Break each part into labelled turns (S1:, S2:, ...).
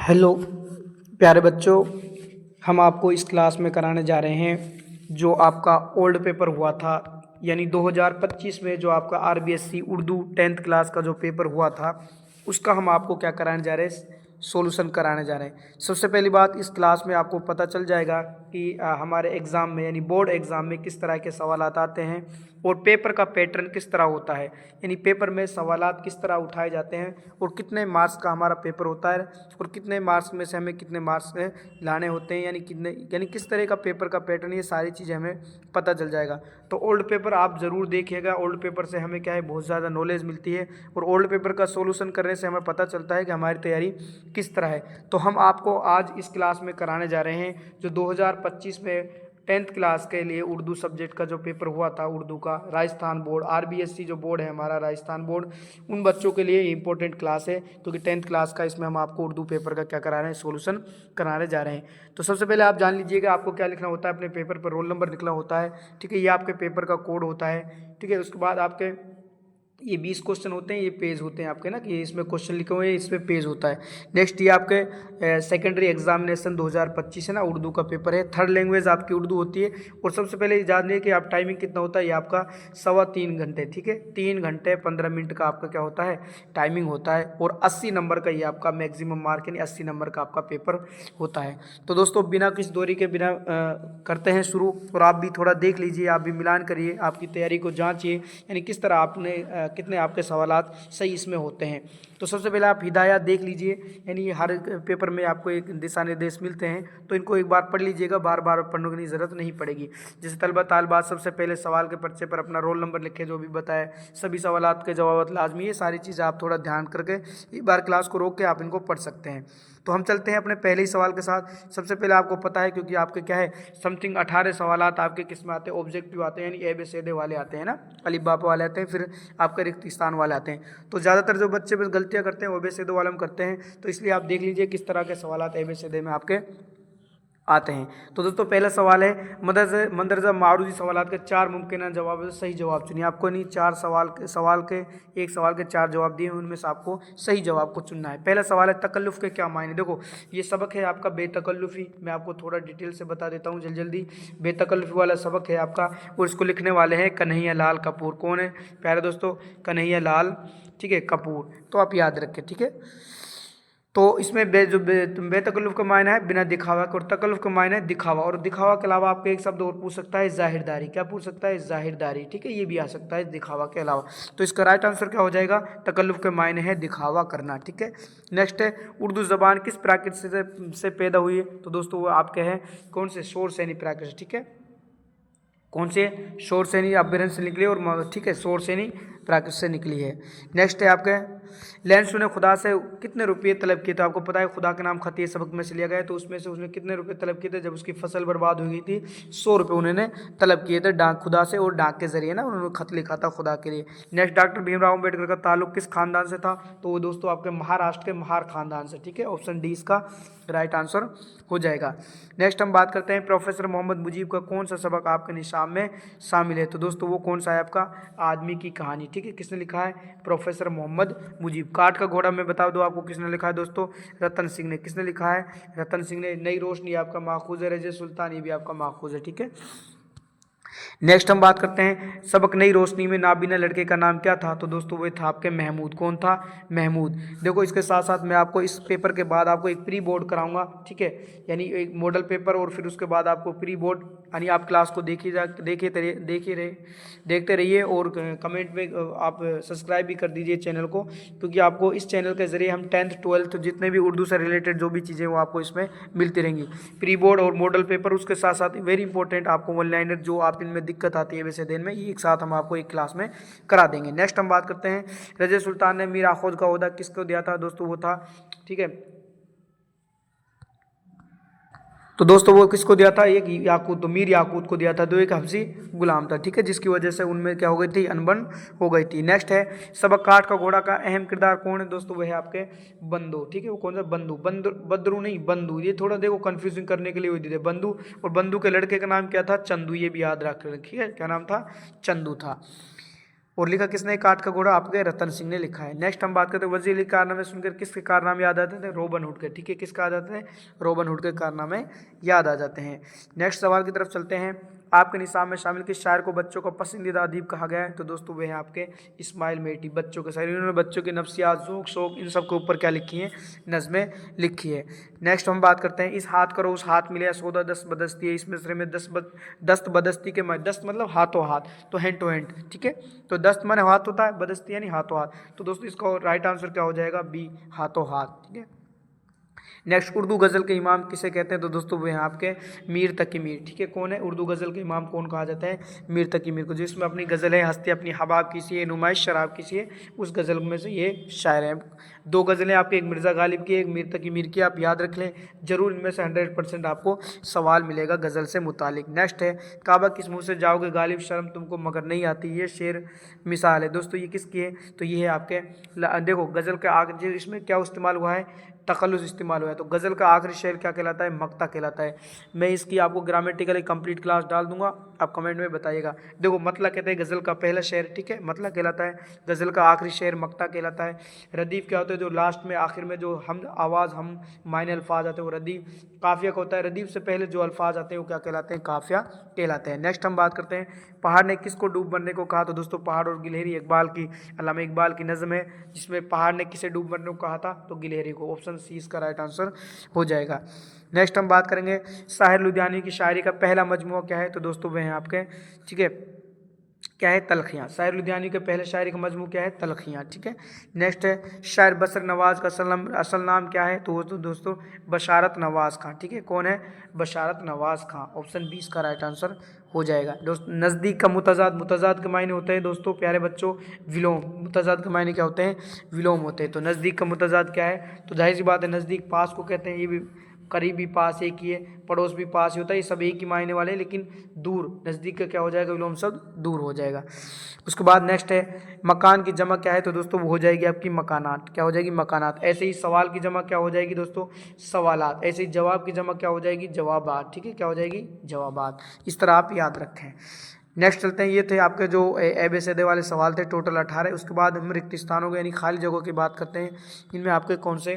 S1: Hello प्यारे बच्चों, हम आपको इस क्लास में कराने जा रहे हैं जो आपका ओल्ड पेपर हुआ था, यानी 2025 में जो आपका आरबीएससी उर्दू 10th क्लास का जो पेपर हुआ था उसका हम आपको क्या कराने जा रहे हैं, सॉल्यूशन कराने जा रहे हैं। सबसे पहली बात, इस क्लास में आपको पता चल जाएगा कि हमारे एग्ज़ाम में यानी बोर्ड एग्ज़ाम में किस तरह के सवालात आते हैं और पेपर का पैटर्न किस तरह होता है, यानी पेपर में सवालात किस तरह उठाए जाते हैं और कितने मार्क्स का हमारा पेपर होता है और कितने मार्क्स में से हमें कितने मार्क्स लाने होते हैं, यानी किस तरह का पेपर का पैटर्न, ये सारी चीज़ें हमें पता चल जाएगा। तो ओल्ड पेपर आप ज़रूर देखिएगा। ओल्ड पेपर से हमें क्या है, बहुत ज़्यादा नॉलेज मिलती है और ओल्ड पेपर का सोल्यूशन करने से हमें पता चलता है कि हमारी तैयारी किस तरह है। तो हम आपको आज इस क्लास में कराने जा रहे हैं जो 2025 में 10th क्लास के लिए उर्दू सब्जेक्ट का जो पेपर हुआ था, उर्दू का राजस्थान बोर्ड आरबीएससी जो बोर्ड है हमारा राजस्थान बोर्ड, उन बच्चों के लिए इंपॉर्टेंट क्लास है क्योंकि 10th क्लास का इसमें हम आपको उर्दू पेपर का क्या करा रहे हैं, सोल्यूशन कराने जा रहे हैं। तो सबसे पहले आप जान लीजिएगा आपको क्या लिखना होता है, अपने पेपर पर रोल नंबर लिखना होता है, ठीक है, ये आपके पेपर का कोड होता है, ठीक है। उसके बाद आपके ये 20 क्वेश्चन होते हैं, ये पेज होते हैं आपके ना, कि इसमें क्वेश्चन लिखे हुए हैं, इसमें पेज होता है। नेक्स्ट ये आपके सेकेंडरी एग्जामिनेशन 2025 है ना, उर्दू का पेपर है, थर्ड लैंग्वेज आपकी उर्दू होती है। और सबसे पहले जान लीजिए कि आप टाइमिंग कितना होता है, ये आपका 3.25 घंटे, ठीक है, 3 घंटे 15 मिनट का आपका क्या होता है, टाइमिंग होता है। और 80 नंबर का ये आपका मैक्सिमम मार्क यानी 80 नंबर का आपका पेपर होता है। तो दोस्तों बिना किसी दूरी के बिना करते हैं शुरू, और आप भी थोड़ा देख लीजिए, आप भी मिलान करिए, आपकी तैयारी को जांचिए, यानी किस तरह आपने कितने आपके सवालात सही इसमें होते हैं। तो सबसे पहले आप हिदायत देख लीजिए, यानी हर पेपर में आपको एक दिशा निर्देश मिलते हैं, तो इनको एक बार पढ़ लीजिएगा, बार बार पढ़ने की ज़रूरत नहीं पड़ेगी। जैसे तलबा तालबात सबसे पहले सवाल के पर्चे पर अपना रोल नंबर लिखे, जो भी बताए, सभी सवालात के जवाब लाजमी, ये सारी चीज़ आप थोड़ा ध्यान करके एक बार क्लास को रोक के आप इनको पढ़ सकते हैं। तो हम चलते हैं अपने पहले ही सवाल के साथ। सबसे पहले आपको पता है क्योंकि आपके क्या है, समथिंग 18 सवालात आपके किस में आते हैं, ऑब्जेक्टिव आते हैं, यानी ABCD वाले आते हैं ना, अलिफ बाप वाले आते हैं, फिर आपके रिक्त स्थान वाले आते हैं। तो ज़्यादातर जो बच्चे बस गलतियाँ करते हैं ABCD वाले में करते हैं, तो इसलिए आप देख लीजिए किस तरह के सवालात ABCD में आपके आते हैं। तो दोस्तों पहला सवाल है, मंदरजा मारूजी सवालात के 4 मुमकिन जवाब है, सही जवाब चुनिए। आपको नहीं 4 सवाल के एक सवाल के 4 जवाब दिए, उनमें से आपको सही जवाब को चुनना है। पहला सवाल है, तकल्लुफ़ के क्या मायने। देखो ये सबक है आपका बेतकल्लुफ़ी, मैं आपको थोड़ा डिटेल से बता देता हूँ जल्दी। बेतकल्लुफ़ी वाला सबक है आपका, और इसको लिखने वाले हैं कन्हैया लाल कपूर। कौन है प्यारे दोस्तों, कन्हैया लाल, ठीक है, कपूर। तो आप याद रखें, ठीक है। तो इसमें बेतकल्लुफ़ का मायना है बिना दिखावा का, और तकल्लुफ़ का मायना है दिखावा, और दिखावा के अलावा आपको एक शब्द और पूछ सकता है, जाहिरदारी। क्या पूछ सकता है, जाहिरदारी, ठीक है, ये भी आ सकता है दिखावा के अलावा। तो इसका राइट आंसर क्या हो जाएगा, तकल्लुफ़ के मायने है दिखावा करना, ठीक है। नेक्स्ट है, उर्दू ज़बान किस प्राकृत से पैदा हुई है। तो दोस्तों वो आपके हैं कौन से, शोर से यानी प्राकृत, ठीक है, कौन से, शोर से नहीं अभ्यरण से निकली, और ठीक है, शोर से नहीं प्राकृत से निकली है। नेक्स्ट है आपके, लेंसू ने खुदा से कितने रुपये तलब किए। तो आपको पता है खुदा का नाम खतीय सबक में से लिया गया है, तो उसमें से उसने कितने रुपये तलब किए थे जब उसकी फसल बर्बाद हो गई थी, 100 रुपये उन्होंने तलब किए थे डाक खुदा से, और डाक के जरिए ना उन्होंने खत लिखा था खुदा के लिए। नेक्स्ट, डॉक्टर भीमराव अम्बेडकर का ताल्लुक किस खानदान से था। तो वो दोस्तों आपके महाराष्ट्र के महार खानदान से, ठीक है, ऑप्शन डी इसका राइट आंसर हो जाएगा। नेक्स्ट हम बात करते हैं, प्रोफेसर मोहम्मद मुजीब का कौन सा सबक आपके निशान में शामिल है। तो दोस्तों वो कौन सा है आपका, आदमी की कहानी, ठीक है, किसने लिखा है, प्रोफेसर मोहम्मद मुजीब। काठ का घोड़ा मैं बता दूं आपको किसने लिखा है दोस्तों, रतन सिंह ने। किसने लिखा है, रतन सिंह ने। नई रोशनी आपका माखूज है, रज़े सुल्तान ये भी आपका माखूज है, ठीक है। नेक्स्ट हम बात करते हैं, सबक नई रोशनी में नाबीना लड़के का नाम क्या था। तो दोस्तों वो था आपके महमूद। कौन था, महमूद। देखो इसके साथ साथ मैं आपको इस पेपर के बाद आपको एक प्री बोर्ड कराऊंगा, ठीक है, यानी एक मॉडल पेपर, और फिर उसके बाद आपको प्री बोर्ड, यानी आप क्लास को देखते रहिए, और कमेंट में आप सब्सक्राइब भी कर दीजिए चैनल को, क्योंकि आपको इस चैनल के जरिए हम 10th 12th जितने भी उर्दू से रिलेटेड जो भी चीज़ें वो आपको इसमें मिलती रहेंगी, प्री बोर्ड और मॉडल पेपर। उसके साथ साथ वेरी इंपॉर्टेंट आपको वन लाइनर जो आप इनमें दिक्कत आती है वैसे दिन में, ये एक साथ हम आपको एक क्लास में करा देंगे। नेक्स्ट हम बात करते हैं, रज़े सुल्तान ने मीर आखुद का ओहदा किसको दिया था। दोस्तों वो था, ठीक है, तो दोस्तों वो किसको दिया था, एक याकूत, तो मीर याकूत को दिया था, तो एक हफ्सी गुलाम था, ठीक है, जिसकी वजह से उनमें क्या हो गई थी, अनबन हो गई थी। नेक्स्ट है, सबक काठ का घोड़ा का अहम किरदार कौन है। दोस्तों वह है आपके बंधु, ठीक है, वो कौन सा, बंधु, बद्रू नहीं बंधु, ये थोड़ा देखो कंफ्यूजिंग करने के लिए हुई थी बंधु, और बंधु के लड़के का नाम क्या था, चंदू, ये भी याद रख रखिए, क्या नाम था, चंदू था। और लिखा किसने, काठ का घोड़ा आपके रतन सिंह ने लिखा है। नेक्स्ट हम बात करते हैं वजीर अली कारनामे सुनकर किसके कारनामे याद आते थे, रॉबिन हुड के। ठीक है, किसका याद आते हैं, रॉबिन हुड के कारनामे याद आ जाते हैं। नेक्स्ट सवाल की तरफ चलते हैं। आपके निसाब में शामिल किस शायर को बच्चों का पसंदीदा अदीब कहा गया है, तो दोस्तों वे हैं आपके इस्माइल मेटी। बच्चों के शायर, इन्होंने बच्चों की नफ्सियात, ज़ौक़ शौक़ इन सब के ऊपर क्या लिखी हैं, नज़में लिखी है। नेक्स्ट हम बात करते हैं इस हाथ करो उस हाथ मिले सौदा दस्त बदस्ती है, इस मिसरे में दस्त बदस्ती के दस्त मतलब हाथों हाथ, तो हैंड टू हैंड। ठीक है, तो दस्त माने हाथ होता है, बदस्ती यानी हाथों हाथ, तो दोस्तों इसका राइट आंसर क्या हो जाएगा, बी, हाथों हाथ। ठीक है। नेक्स्ट उर्दू गज़ल के इमाम किसे कहते हैं, तो दोस्तों वो हैं आपके मीर तकी मीर। ठीक है, कौन है उर्दू गज़ल के इमाम, कौन कहा जाता है, मीर तकी मीर को, जिसमें अपनी गज़ल है हस्ती अपनी हबाब किसी है, नुमाइश शराब किसी है, उस गज़ल में से ये शायर हैं। दो गज़लें आपकी, एक मिर्ज़ा गालिब की, एक मीर तकी मीर की, आप याद रख लें जरूर, इनमें से 100% आपको सवाल मिलेगा गज़ल से मुतालिक। नेक्स्ट है काबा किस मुँह से जाओगे गालिब शर्म तुमको मगर नहीं आती, ये शेर मिसाल है। दोस्तों ये किसकी है, तो ये है आपके देखो गज़ल के आखिर इसमें क्या इस्तेमाल हुआ है, तखल्लुस इस्तेमाल हुआ है, तो गज़ल का आखिरी शेर क्या कहलाता है, मक्ता कहलाता है। मैं इसकी आपको ग्रामेटिकली कंप्लीट क्लास डाल दूंगा, आप कमेंट में बताइएगा। देखो मतला कहते हैं गज़ल का पहला शेर, ठीक है, मतला कहलाता है। गज़ल का आखिरी शेर मक्ता कहलाता है। रदीफ क्या होता है, जो लास्ट में आखिर में जो हम आवाज़ हम मायने अल्फाज आते हैं वो रदीफ। काफिया का होता है, रदीफ से पहले जो अल्फाज आते हैं वो क्या कहलाते हैं, काफिया कहलाते हैं। नेक्स्ट हम बात करते हैं पहाड़ ने किसको डूब बनने को कहा, तो दोस्तों पहाड़ और गिलहरी इकबाल की, अल्लामा इकबाल की नज़म है जिसमें पहाड़ ने किसे डूब बनने को कहा था, तो गिलहरी को। ऑप्शन सी इसका राइट आंसर हो जाएगा। नेक्स्ट हम बात करेंगे साहिर लुधियानी की शायरी का पहला मजमूआ क्या है, तो दोस्तों वह हैं आपके, ठीक है, क्या है, तलखियाँ। शायर लुधियानी के पहले शायरी का मजमू क्या है, तलखियाँ। ठीक है। नेक्स्ट है शायर बसर नवाज का असल नाम क्या है, तो दोस्तों बशारत नवाज खां। ठीक है, कौन है, बशारत नवाज खां। ऑप्शन 20 का राइट आंसर हो जाएगा। दोस्त नज़दीक का मुतजाद, मुतजाद के मायने होते हैं दोस्तों प्यारे बच्चों विलोम। मुतजाद के मायने क्या होते हैं, विलोम होते हैं। तो नज़दीक का मुतजाद क्या है, तो जाहिर सी बात है नज़दीक पास को कहते हैं, ये भी करीब भी पास एक ही है, पड़ोस भी पास ही होता है, ये सब एक ही मायने वाले हैं, लेकिन दूर नज़दीक का क्या हो जाएगा, विलोम शब्द दूर हो जाएगा। उसके बाद नेक्स्ट है मकान की जमा क्या है, तो दोस्तों वो हो जाएगी आपकी मकानात। क्या हो जाएगी, मकानात। ऐसे ही सवाल की जमा क्या हो जाएगी दोस्तों, सवालात। ऐसे ही जवाब की जमा क्या हो जाएगी, जवाबात। ठीक है, क्या हो जाएगी, जवाबात। इस तरह आप याद रखें। नेक्स्ट चलते हैं, ये थे आपके जो ABCD वाले सवाल थे टोटल 18। उसके बाद हम रिक्त स्थानों के यानी खाली जगहों की बात करते हैं, इनमें आपके कौन से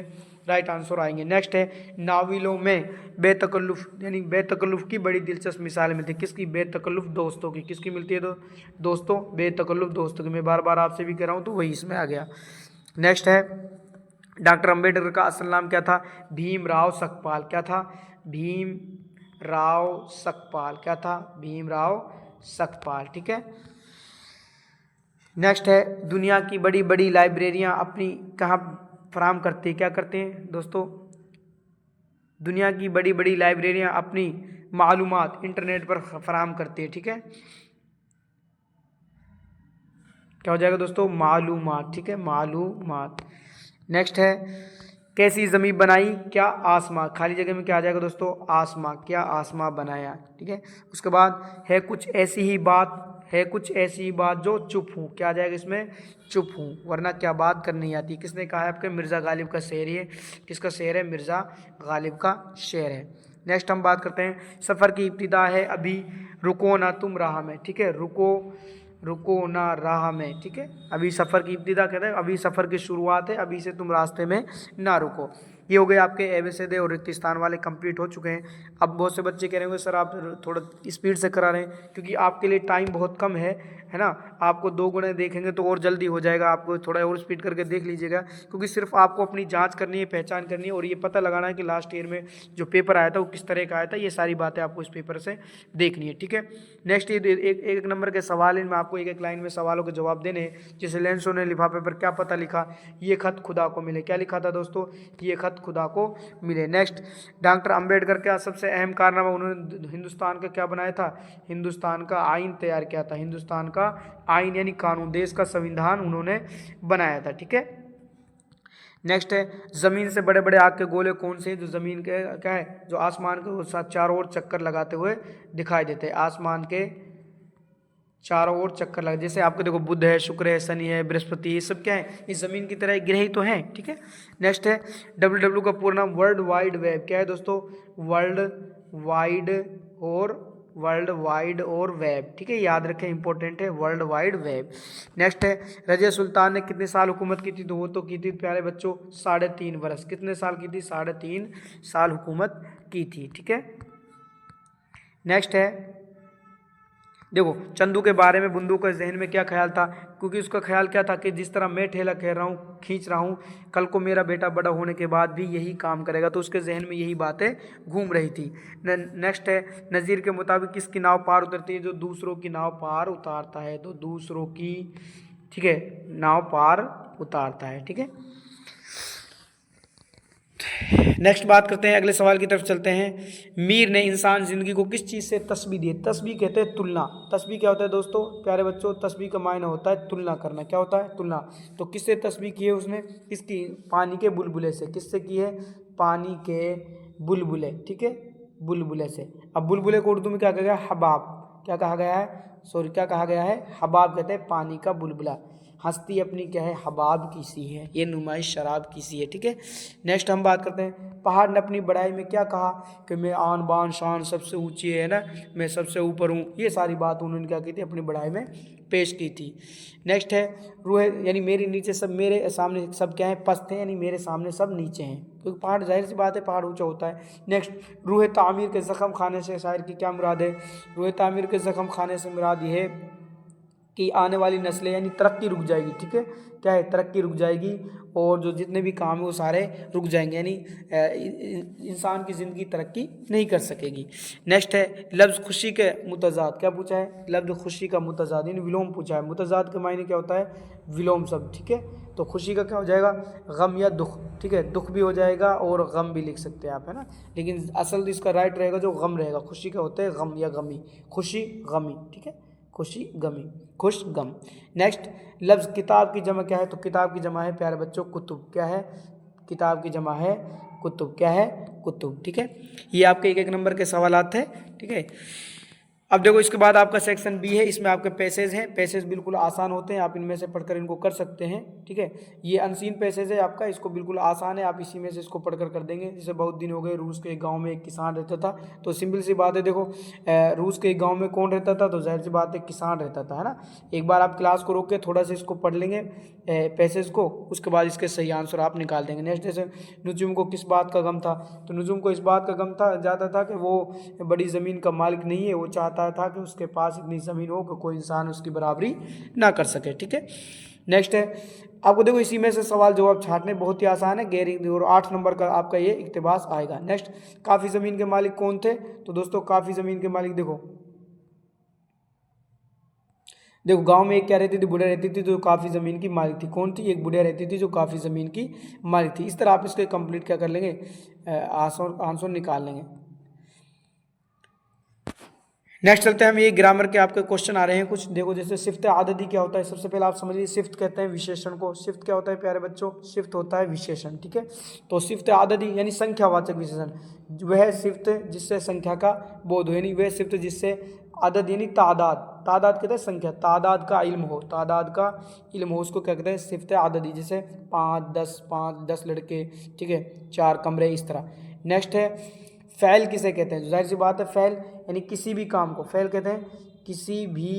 S1: राइट आंसर आएंगे। नेक्स्ट है नाविलों में बेतकल्लुफ़ यानी बेतकल्लुफ़ की बड़ी दिलचस्प मिसाल मिलती है। किसकी, बेतकल्लुफ़ दोस्तों की। किसकी मिलती है, तो दोस्तों बेतकल्लुफ़ दोस्तों की। मैं बार बार आपसे भी कह रहा हूँ तो वही इसमें आ गया। नेक्स्ट है डॉक्टर अम्बेडकर का असल नाम क्या था, भीमराव सकपाल। क्या था, भीमराव सकपाल। क्या था, भीमराव सकपाल। ठीक है। नेक्स्ट है दुनिया की बड़ी बड़ी लाइब्रेरियां अपनी कहाँ फराम करती है, क्या करते हैं दोस्तों, दुनिया की बड़ी बड़ी लाइब्रेरियां अपनी मालूमात इंटरनेट पर फराम करती है। ठीक है, क्या हो जाएगा दोस्तों, मालूमात। ठीक है, मालूमात। नेक्स्ट है कैसी ज़मीन बनाई क्या आसमां, खाली जगह में क्या आ जाएगा दोस्तों, आसमां। क्या आसमां बनाया। ठीक है। उसके बाद है कुछ ऐसी ही बात, है कुछ ऐसी ही बात जो चुप हूँ। क्या आ जाएगा इसमें, चुप हूँ, वरना क्या बात करनी आती। किसने कहा है, आपके मिर्ज़ा गालिब का शेर है। किसका शेर है, मिर्ज़ा गालिब का शेर है। नेक्स्ट हम बात करते हैं सफ़र की इब्तिदा है अभी रुको ना तुम राह में। ठीक है, रुको ना राह में। ठीक है, अभी सफ़र की इब्तिदा कहते हैं, अभी सफ़र की शुरुआत है, अभी से तुम रास्ते में ना रुको। ये हो गए आपके ABCD और रिक्त स्थान वाले कंप्लीट हो चुके हैं। अब बहुत से बच्चे कह रहे होंगे सर आप थोड़ा स्पीड से करा रहे हैं, क्योंकि आपके लिए टाइम बहुत कम है ना। आपको 2 गुणे देखेंगे तो और जल्दी हो जाएगा, आपको थोड़ा और स्पीड करके देख लीजिएगा, क्योंकि सिर्फ आपको अपनी जाँच करनी है, पहचान करनी है, और ये पता लगाना है कि लास्ट ईयर में जो पेपर आया था वो किस तरह का आया था। ये सारी बातें आपको इस पेपर से देखनी है। ठीक है। नेक्स्ट ये एक नंबर के सवाल, इनमें आपको एक लाइन में सवालों के जवाब देने हैं। जैसे लेंसो ने लिफाफे पर क्या पता लिखा, ये खत खुदा को मिले। क्या लिखा था दोस्तों, ये खत खुदा को मिले। नेक्स्ट डॉक्टर अंबेडकर का सबसे अहम कारनामा, उन्होंने हिंदुस्तान का क्या बनाया था, हिंदुस्तान का आइन तैयार किया था। हिंदुस्तान का आइन यानी कानून, देश का संविधान उन्होंने बनाया था। ठीक है। नेक्स्ट है ज़मीन से बड़े बड़े आग के गोले कौन से हैं, जो ज़मीन के क्या है, जो आसमान के साथ चारों ओर चक्कर लगाते हुए दिखाई देते हैं। आसमान के चारों ओर चक्कर लगा, जैसे आपको देखो बुध है, शुक्र है, शनि है, बृहस्पति, ये सब क्या है, इस ज़मीन की तरह ग्रह ही तो हैं। ठीक है। नेक्स्ट है WW का पूरा नाम वर्ल्ड वाइड वेब। क्या है दोस्तों, वर्ल्ड वाइड और वर्ल्ड वाइड और वेब, ठीक है, याद रखें, इंपॉर्टेंट है, वर्ल्ड वाइड वेब। नेक्स्ट है रजिया सुल्तान ने कितने साल हुकूमत की थी? तो वो तो की थी प्यारे बच्चों 3.5 वर्ष। कितने साल की थी? 3.5 साल हुकूमत की थी, ठीक है। नेक्स्ट है देखो चंदू के बारे में बुंदू के जहन में क्या ख्याल था? क्योंकि उसका ख्याल क्या था कि जिस तरह मैं ठेला कह रहा हूँ, खींच रहा हूँ, कल को मेरा बेटा बड़ा होने के बाद भी यही काम करेगा, तो उसके जहन में यही बातें घूम रही थी। नेक्स्ट है नज़ीर के मुताबिक किसकी नाव पार उतरती है? जो दूसरों की नाव पार उतारता है, तो दूसरों की, ठीक है, नाव पार उतारता है, ठीक है। नेक्स्ट बात करते हैं, अगले सवाल की तरफ चलते हैं। मीर ने इंसान ज़िंदगी को किस चीज़ से तस्बीह दी? तस्बीह कहते हैं तुलना। तस्बीह क्या होता है दोस्तों, प्यारे बच्चों? तस्बीह का मायना होता है तुलना करना। क्या होता है? तुलना। तो किससे तस्बीह की है उसने? इसकी पानी के बुलबुले से। किससे की है? पानी के बुलबुले, ठीक है, बुलबुले से। अब बुलबुले को उर्दू में क्या कहा गया? हबाब। क्या कहा गया है? सॉरी, क्या कहा गया है? हबाब कहते हैं पानी का बुलबुला। हस्ती अपनी क्या है? हबाब की सी है, ये नुमाइश शराब की सी है, ठीक है। नेक्स्ट हम बात करते हैं, पहाड़ ने अपनी बड़ाई में क्या कहा? कि मैं आन बान शान सबसे ऊंची है ना, मैं सबसे ऊपर हूँ। ये सारी बात उन्होंने क्या की थी? अपनी बड़ाई में पेश की थी। नेक्स्ट है रूह, यानी मेरे नीचे सब, मेरे सामने सब क्या है? पस्त हैं, यानी मेरे सामने सब नीचे हैं, क्योंकि पहाड़, जाहिर सी बात है, पहाड़ ऊंचा होता है। नेक्स्ट, रूह तामीर के ज़ख्म खाने से शायर की क्या मुराद है? रूह तामीर के ज़ख्म खाने से मुराद ये है कि आने वाली नस्लें, यानी तरक्की रुक जाएगी, ठीक है। क्या है? तरक्की रुक जाएगी, और जो जितने भी काम है वो सारे रुक जाएंगे, यानी इंसान की ज़िंदगी तरक्की नहीं कर सकेगी। नेक्स्ट है लफ्ज़ खुशी के मुतज़ाद। क्या पूछा है? लफ्ज़ खुशी का मुतज़ाद, यानी विलोम पूछा है। मुतज़ाद के मायने क्या होता है? विलोम शब्द, ठीक है। तो खुशी का क्या हो जाएगा? गम या दुख, ठीक है, दुख भी हो जाएगा और गम भी लिख सकते हैं आप, है ना। लेकिन असल इसका राइट रहेगा जो गम रहेगा। खुशी का होता है गम या गमी, खुशी गमी, ठीक है, खुशी गमी, खुश गम। नेक्स्ट, लफ्ज़ किताब की जमा क्या है? तो किताब की जमा है प्यारे बच्चों कुतुब। क्या है? किताब की जमा है कुतुब। क्या है? कुतुब, ठीक है। ये आपके एक नंबर के सवालात थे, ठीक है। अब देखो इसके बाद आपका सेक्शन बी है, इसमें आपके पैसेज हैं। पैसेज बिल्कुल आसान होते हैं, आप इनमें से पढ़कर इनको कर सकते हैं, ठीक है। ये अनसीन पैसेज है आपका, इसको बिल्कुल आसान है, आप इसी में से इसको पढ़कर कर देंगे। जैसे बहुत दिन हो गए, रूस के एक गांव में एक किसान रहता था, तो सिंपल सी बात है, देखो रूस के एक गाँव में कौन रहता था? तो जाहिर सी बात है किसान रहता था, है ना। एक बार आप क्लास को रोक के थोड़ा सा इसको पढ़ लेंगे पैसेज को, उसके बाद इसके सही आंसर आप निकाल देंगे। नेक्स्ट, जैसे नुजुम को किस बात का गम था? तो नुजुम को इस बात का गम था ज़्यादा था कि वो बड़ी ज़मीन का मालिक नहीं है, वो चाहता था कि उसके पास इतनी ज़मीन हो कि कोई इंसान उसकी बराबरी ना कर सके, ठीक है। नेक्स्ट है आपको, देखो इसी में से सवाल जवाब छांटने बहुत ही आसान है, गैरी, और 8 नंबर का आपका ये इक्तिबास आएगा। नेक्स्ट, काफ़ी ज़मीन के मालिक कौन थे? तो दोस्तों काफ़ी ज़मीन के मालिक देखो गांव में एक क्या रहती थी? बुढ़िया रहती थी, जो काफ़ी ज़मीन की मालिक थी। कौन थी? एक बुढ़िया रहती थी जो काफ़ी ज़मीन की मालिक थी। इस तरह आप इसके कंप्लीट क्या कर लेंगे? आंसर निकाल लेंगे। नेक्स्ट चलते हैं हम, ये ग्रामर के आपके क्वेश्चन आ रहे हैं कुछ। देखो जैसे सिफ्त आददी क्या होता है? सबसे पहले आप समझिए, सिफ्त कहते हैं विशेषण को। सिफ्त क्या होता है प्यारे बच्चों? सिफ्त होता है विशेषण, ठीक है। तो सिफ्त आददी यानी संख्यावाचक विशेषण, वह सिफ्त जिससे संख्या का बोध हो, यानी वह सिफ्त जिससे आदद यानी तादाद, तादाद कहते हैं संख्या, तादाद का इल्म हो, तादाद का इल्म हो, उसको क्या कहते हैं? सिफ्त आददी। जैसे 5 10 लड़के, ठीक है, 4 कमरे, इस तरह। नेक्स्ट है फ़ैल किसे कहते हैं? जाहिर सी बात है, फ़ैल यानी किसी भी काम को, फ़ैल कहते हैं किसी भी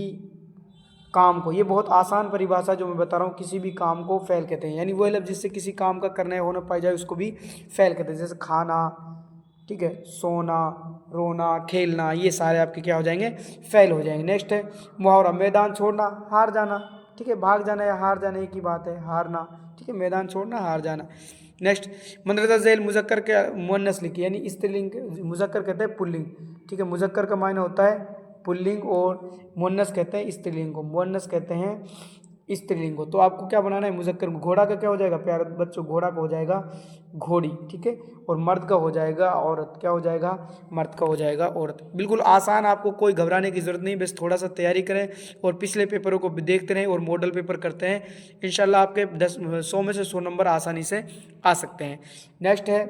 S1: काम को। ये बहुत आसान परिभाषा जो मैं बता रहा हूँ, किसी भी काम को फ़ैल कहते हैं, यानी वह लफ्ज़ जिससे किसी काम का करना या होना पाई जाए उसको भी फ़ैल कहते हैं। जैसे खाना, ठीक है, सोना, रोना, खेलना, ये सारे आपके क्या हो जाएंगे? फ़ैल हो जाएंगे। नेक्स्ट है मुहावरा, मैदान छोड़ना, हार जाना, ठीक है, भाग जाना या हार जाना एक ही बात है, हारना, ठीक है, मैदान छोड़ना, हार जाना। नेक्स्ट, मंदरजा झैल मुजक्कर के मुअन्नस लिखी, यानी स्त्रीलिंग, मुजक्कर कहते हैं पुल्लिंग, ठीक है, मुजक्कर का मायने होता है पुल्लिंग और मुअन्नस कहते हैं स्त्रीलिंग को, मुअन्नस कहते हैं स्त्रीलिंग को। तो आपको क्या बनाना है? मुजक्कर। घोड़ा का क्या हो जाएगा प्यारे बच्चों? घोड़ा का हो जाएगा घोड़ी, ठीक है, और मर्द का हो जाएगा औरत। क्या हो जाएगा? मर्द का हो जाएगा औरत। बिल्कुल आसान, आपको कोई घबराने की ज़रूरत नहीं, बस थोड़ा सा तैयारी करें और पिछले पेपरों को भी देखते रहें और मॉडल पेपर करते हैं। इंशाल्लाह आपके 100 में से 100 नंबर आसानी से आ सकते हैं। नेक्स्ट है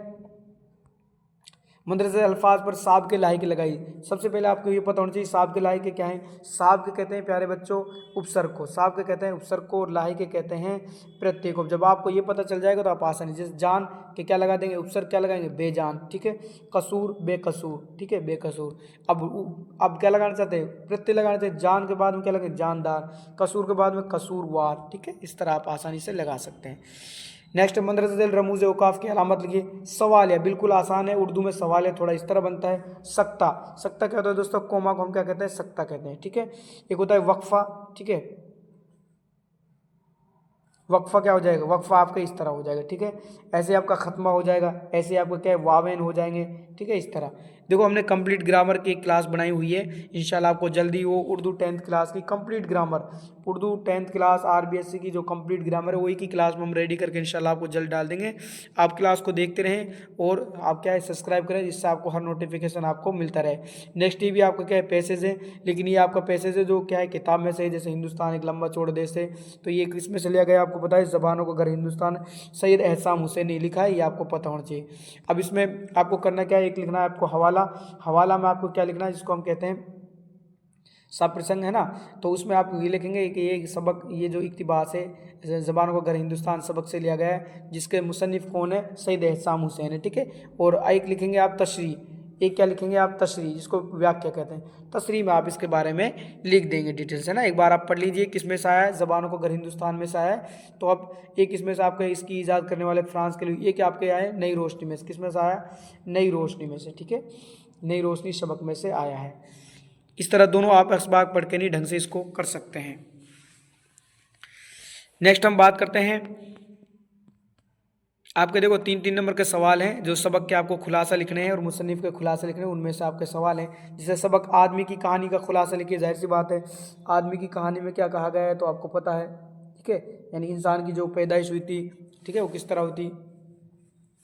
S1: मुंदरजे अल्फाज पर साब के लायके लगाई। सबसे पहले आपको ये पता होना चाहिए साब के लायके क्या हैं। साब के कहते हैं प्यारे बच्चों उपसर्ग को, साब के कहते हैं उपसर्ग को, और लायके कहते हैं प्रत्यय को। जब आपको ये पता चल जाएगा तो आप आसानी, जैसे जान के क्या लगा देंगे, उपसर्ग क्या लगाएंगे, बेजान, ठीक है। कसूर, बेकसूर, ठीक है, बेकसूर। अब क्या लगाना चाहते हैं, प्रत्यय लगाना चाहते हैं। जान के बाद में क्या लगेंगे, जानदार। कसूर के बाद में कसूरवार, ठीक है। इस तरह आप आसानी से लगा सकते हैं। नेक्स्ट मंदरजल रमूज औकाफ की अलामत लिखिए। सवाल है, बिल्कुल आसान है, उर्दू में सवाल है, थोड़ा इस तरह बनता है। सक्ता, सक्ता क्या होता है दोस्तों, कोमा को हम क्या कहते हैं, सक्ता कहते हैं, ठीक है। एक होता है वक्फा, ठीक है। वक्फा क्या हो जाएगा, वक्फा आपका इस तरह हो जाएगा, ठीक है। ऐसे आपका खत्मा हो जाएगा, ऐसे आपका क्या है, वावेन हो जाएंगे, ठीक है। इस तरह देखो हमने कंप्लीट ग्रामर की एक क्लास बनाई हुई है, इंशाल्लाह आपको जल्दी वो उर्दू 10th क्लास की complete grammar, Urdu 10th class RBSC की जो कंप्लीट ग्रामर है वही की क्लास में हम रेडी करके इंशाल्लाह आपको जल्द डाल देंगे। आप क्लास को देखते रहें और आप क्या है सब्सक्राइब करें, जिससे आपको हर नोटिफिकेशन आपको मिलता रहे। नेक्स्ट ये भी आपका क्या है पैसेज है, लेकिन ये आपका पैसेज है जो क्या है किताब में से है, जैसे हिंदुस्तान एक लंबा चौड़ा देश है, तो ये किस में से लिया गया आपको पता है, ज़बानों का घर हिंदुस्तान, सैयद एहसान हुसैन ने लिखा है, ये आपको पता होना चाहिए। अब इसमें आपको करना क्या है, एक लिखना है आपको हवाला, हवाला में आपको क्या लिखना है, जिसको हम कहते हैं सब प्रसंग है ना, तो उसमें आप ये लिखेंगे कि ये सबक, ये जो इक्तिबास है ज़बानों का घर हिंदुस्तान सबक से लिया गया है, जिसके मुसन्निफ़ कौन है, सैयद एहसान हुसैन है, ठीक है। और एक लिखेंगे आप तशरी, एक क्या लिखेंगे आप तशरी, जिसको व्याख्या कहते हैं। तशरी में आप इसके बारे में लिख देंगे डिटेल से ना, एक बार आप पढ़ लीजिए किस में से आया है, ज़बानों का घर हिंदुस्तान में से आया है। तो अब एक इसमें से आपका इसकी ईजाद करने वाले फ्रांस के लिए, ये क्या आपके आए नई रोशनी में से, किस में से आया, नई रोशनी में से, ठीक है, नई रोशनी सबक में से आया है। इस तरह दोनों आप असबाक पढ़ के नहीं ढंग से इसको कर सकते हैं। नेक्स्ट हम बात करते हैं, आपके देखो 3-3 नंबर के सवाल हैं जो सबक के आपको खुलासा लिखने हैं और मुसन्निफ़ के खुलासा लिखने हैं, उनमें से आपके सवाल हैं। जैसे सबक आदमी की कहानी का खुलासा लिखिए, जाहिर सी बात है आदमी की कहानी में क्या कहा गया है तो आपको पता है, ठीक है, यानी इंसान की जो पैदाइश हुई थी, ठीक है, वो किस तरह हुई,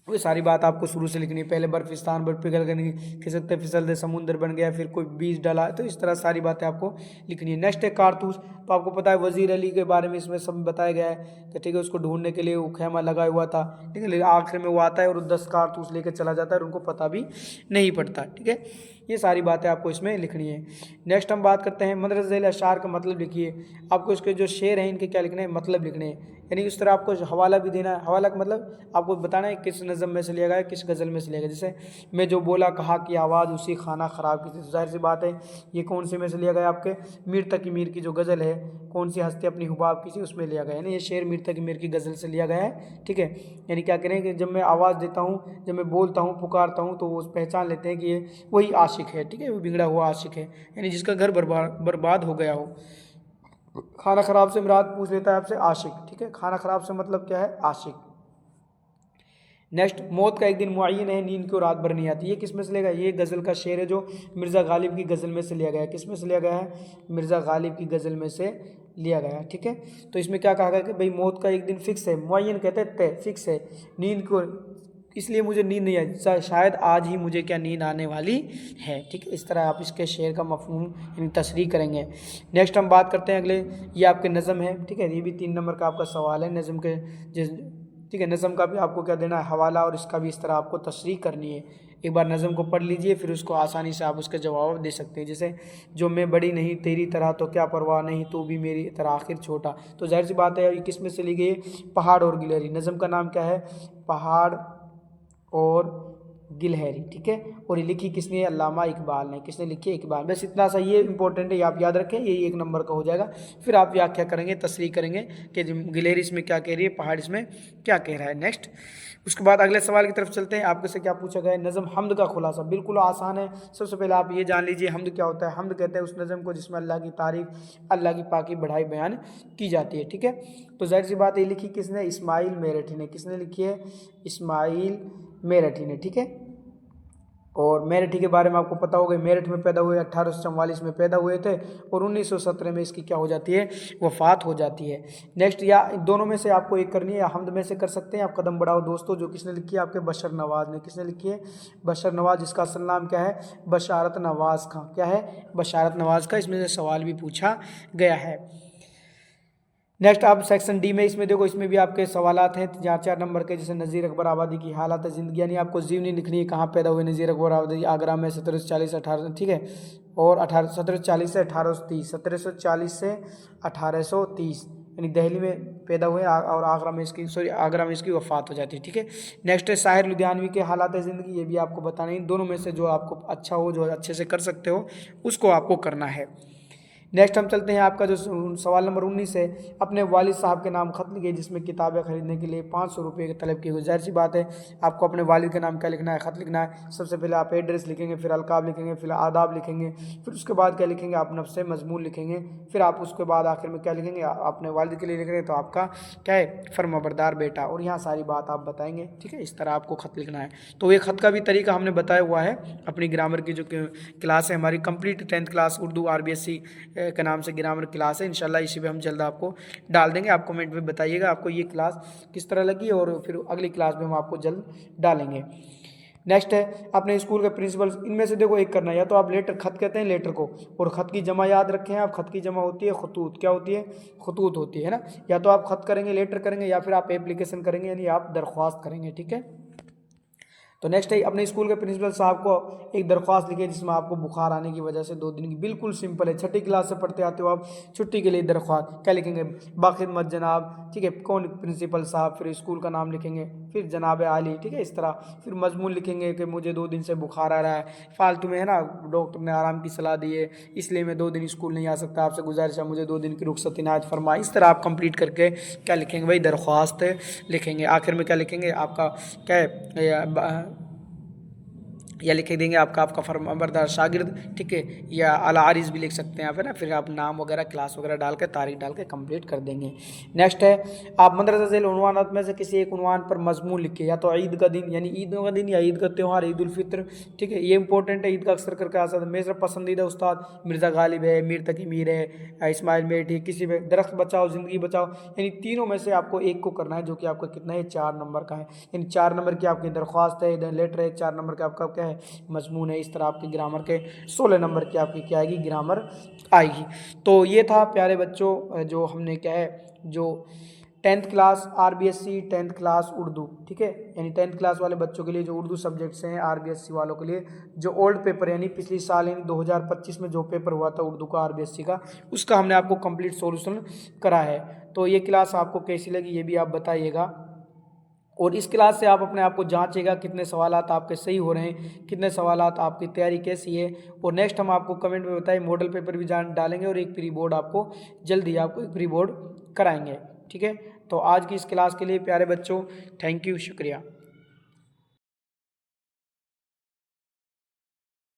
S1: वो सारी बात आपको शुरू से लिखनी है। पहले बर्फिस्तान बर्फ पिघल गई, खिसकते फिसलते समुद्र बन गया, फिर कोई बीज डाला, तो इस तरह सारी बातें आपको लिखनी है। नेक्स्ट है कारतूस, तो आपको पता है वजीर अली के बारे में इसमें सब बताया गया है कि ठीक है उसको ढूंढने के लिए वो खेमा लगा हुआ था, ठीक है, लेकिन आखिर में वो आता है और 10 कारतूस लेकर चला जाता है और उनको पता भी नहीं पड़ता, ठीक है। ये सारी बातें आपको इसमें लिखनी है। नेक्स्ट हम बात करते हैं मदरज़ल अशार का मतलब लिखिए। आपको इसके जो शेर हैं इनके क्या लिखने हैं, मतलब लिखने हैं, यानी इस तरह आपको हवाला भी देना है। हवाला का मतलब आपको बताना है किस नज़म में से लिया गया है, किस गज़ल में से लिया गया। जैसे मैं जो बोला कहा की आवाज़ उसी खाना ख़राब की थी, जाहिर सी बात है ये कौन से में से लिया गया, आपके मीर तकी मीर की जो गज़ल है, कौन सी हस्ती अपनी हुबाब की थी, उसमें लिया गया है ना, ये शेर मीर तकी मीर की गज़ल से लिया गया है, ठीक है। यानी क्या करें कि जब मैं आवाज़ देता हूँ, जब मैं बोलता हूँ, पुकारता हूँ, तो वो पहचान लेते हैं कि ये वही आशिक है, ठीक है, वो बिगड़ा हुआ आशिक है, यानी जिसका घर बर्बाद हो गया हो। खाना ख़राब से मुराद पूछ लेता है आपसे आशिक, ठीक है, खाना ख़राब से मतलब क्या है, आशिक। नेक्स्ट, मौत का एक दिन मुअय्यन है, नींद को रात भर नहीं आती, ये किस में से लिया गया, ये गज़ल का शेर है जो मिर्ज़ा गालिब की गज़ल में से लिया गया है। किस में से लिया गया है, मिर्ज़ा गालिब की गज़ल में से लिया गया है, ठीक है। तो इसमें क्या कहा गया कि भाई मौत का एक दिन फिक्स है, मुअय्यन कहते हैं तय, फिक्स है, नींद को, इसलिए मुझे नींद नहीं आई, शायद आज ही मुझे क्या नींद आने वाली है, ठीक है। इस तरह आप इसके शेर का मफहूम यानी तशरीह करेंगे। नेक्स्ट हम बात करते हैं अगले, ये आपके नज़म है, ठीक है, ये भी 3 नंबर का आपका सवाल है नज़म के, जिस, ठीक है, नज़म का भी आपको क्या देना है, हवाला, और इसका भी इस तरह आपको तशरीह करनी है। एक बार नज़म को पढ़ लीजिए, फिर उसको आसानी से आप उसका जवाब दे सकते हैं। जैसे जो मैं बड़ी नहीं तेरी तरह तो क्या परवाह नहीं, तू भी मेरी तरह आखिर छोटा, तो जाहिर सी बात है ये किस में से ली गई है, पहाड़ और गिलहरी। नज़म का नाम क्या है, पहाड़ और गिलहरी, ठीक है। और ये लिखी किसने, अल्लामा इकबाल ने, किसने लिखी है, इकबाल। बस इतना सा ये इंपॉर्टेंट है, आप याद रखें, ये 1 नंबर का हो जाएगा। फिर आप व्याख्या करेंगे, तशरीह करेंगे कि गिलहरी इसमें क्या कह रही है, पहाड़ इसमें क्या कह रहा है। नेक्स्ट, उसके बाद अगले सवाल की तरफ चलते हैं। आपके से क्या पूछा गया है, नज़म हमद का खुलासा, बिल्कुल आसान है। सबसे पहले आप ये जान लीजिए हमद क्या होता है। हमद कहते हैं उस नज़म को जिसमें अल्लाह की तारीफ़, अल्लाह की पाकी बढ़ाई बयान की जाती है, ठीक है। तो जाहिर सी बात ये लिखी किसने, इस्माइल मेरठी ने, किसने लिखी है, इस्माइल मेरठी ने, ठीक है। और मेरठी के बारे में आपको पता होगा, मेरठ में पैदा हुए, 1844 में पैदा हुए थे और 1917 में इसकी क्या हो जाती है, वफ़ात हो जाती है। नेक्स्ट, या दोनों में से आपको एक करनी है, या हमद में से कर सकते हैं। आप कदम बढ़ाओ दोस्तों, जो किसने लिखी है, आपके बशर नवाज़ ने, किसने लिखी है, बशर नवाज़, जिसका असल नाम क्या है, बशारत नवाज़ खां, क्या है, बशारत नवाज़ का। इसमें से सवाल भी पूछा गया है। नेक्स्ट आप सेक्शन डी में इसमें देखो, इसमें भी आपके सवालात हैं 4 नंबर के, जैसे नज़ीर अकबर आबादी की हालात ज़िंदगी, यानी आपको जीवनी लिखनी है, कहाँ पैदा हुए नज़ीर अकबर आबादी, आगरा में 1740 ठीक है, और 1740 से 1830, 1740 से 1830, यानी दिल्ली में पैदा हुए और आगरा में इसकी वफ़ात हो जाती है। ठीक है। नेक्स्ट है साहिर लुधियानवी के हालात ज़िंदगी, ये भी आपको बताना है। दोनों में से जो आपको अच्छा हो, जो अच्छे से कर सकते हो, उसको आपको करना है। नेक्स्ट हम चलते हैं, आपका जो सवाल नंबर 19 है, अपने वालिद साहब के नाम खत लिखिए जिसमें किताबें खरीदने के लिए 500 रुपये की तलब की। जाहिर सी बात है, आपको अपने वालिद के नाम क्या लिखना है, खत लिखना है। सबसे पहले आप एड्रेस लिखेंगे, फिर अलकाब लिखेंगे, फिर आदाब लिखेंगे, फिर उसके बाद क्या लिखेंगे, आप नफ्स मजमून लिखेंगे, फिर आप उसके बाद आखिर में क्या लिखेंगे, अपने वालिद के लिए लिख रहे हैं तो आपका क्या है, फर्माबरदार बेटा, और यहाँ सारी बात आप बताएंगे। ठीक है, इस तरह आपको खत लिखना है। तो ये खत का भी तरीका हमने बताया हुआ है अपनी ग्रामर की जो क्लास है हमारी complete 10th class Urdu RBSC के नाम से ग्रामर क्लास है। इंशाल्लाह इसी पे हम जल्द आपको डाल देंगे। आप कमेंट में बताइएगा आपको ये क्लास किस तरह लगी, और फिर अगली क्लास में हम आपको जल्द डालेंगे। नेक्स्ट है अपने स्कूल के प्रिंसिपल, इनमें से देखो एक करना है, या तो आप लेटर, खत कहते हैं लेटर को, और खत की जमा याद रखें आप, खत की जमा होती है खतूत, क्या होती है, खतूत होती है ना। या तो आप खत करेंगे, लेटर करेंगे, या फिर आप एप्लीकेशन करेंगे, यानी आप दरख्वास्त करेंगे। ठीक है। तो नेक्स्ट है अपने स्कूल के प्रिंसिपल साहब को एक दरख्वास्त लिखिए जिसमें आपको बुखार आने की वजह से 2 दिन की, बिल्कुल सिंपल है, 6ठी क्लास से पढ़ते आते हो आप, छुट्टी के लिए दरख्वास्त क्या लिखेंगे, बाखिदमत जनाब, ठीक है, कौन प्रिंसिपल साहब, फिर स्कूल का नाम लिखेंगे, फिर जनाब आली, ठीक है, इस तरह। फिर मजमून लिखेंगे कि मुझे 2 दिन से बुखार आ रहा है, फालतू में है ना, डॉक्टर ने आराम की सलाह दी है इसलिए मैं 2 दिन स्कूल नहीं आ सकता, आपसे गुजारिश है मुझे 2 दिन की रुख्सत इनायत फरमा। इस तरह आप कंप्लीट करके क्या लिखेंगे भाई, दरख्वास्त लिखेंगे। आखिर में क्या लिखेंगे, आपका क्या है, या लिख देंगे आपका फर्माबरदार शागिर्द, ठीक है, या अल-आरिज़ भी लिख सकते हैं आप, है ना। फिर आप नाम वगैरह, क्लास वगैरह डाल के, तारीख डाल के कंप्लीट कर देंगे। नेक्स्ट है आप मदरसा झेल उन्वानात में से किसी एक उन्वान पर मजमून लिखिए, या तो ईद का दिन, यानी ईद का दिन, या ईद का त्यौहार, ईद उल फित्र, ठीक है, ये इंपॉर्टेंट है। ईद का अक्सर करके आ सकता है। मेरा पसंदीदा उस्ताद मिर्ज़ा गालिब है, मीर तकी मीर है, इस्माइल मेठी, किसी में दरख्त बचाओ ज़िंदगी बचाओ, यानी तीनों में से आपको एक को करना है, जो कि आपका कितना है, 4 नंबर का है। यानी 4 नंबर की आपकी दरख्वास्त है, इधर लेटर है, 4 नंबर का आपका क्या है, मजमून है। इस तरह आपकी ग्रामर के 16 नंबर की आपकी क्या आएगी, ग्रामर आएगी। तो ये था प्यारे बच्चों जो हमने क्या है, जो 10th class RBSC 10th class Urdu, ठीक है, यानी 10th क्लास वाले बच्चों के लिए जो उर्दू सब्जेक्ट्स हैं, RBSC वालों के लिए जो ओल्ड पेपर, यानी पिछली साल यानी 2025 में जो पेपर हुआ था उर्दू का RBSC का, उसका हमने आपको कंप्लीट सॉल्यूशन करा है। तो ये क्लास आपको कैसी लगी ये भी आप बताइएगा, और इस क्लास से आप अपने आप को जांचेगा कितने सवालात आपके सही हो रहे हैं, कितने सवालात आपकी तैयारी कैसी है। और नेक्स्ट हम आपको कमेंट में बताएं, मॉडल पेपर भी डालेंगे, और एक प्री बोर्ड आपको जल्दी आपको एक प्री बोर्ड कराएंगे। ठीक है। तो आज की इस क्लास के लिए प्यारे बच्चों थैंक यू, शुक्रिया।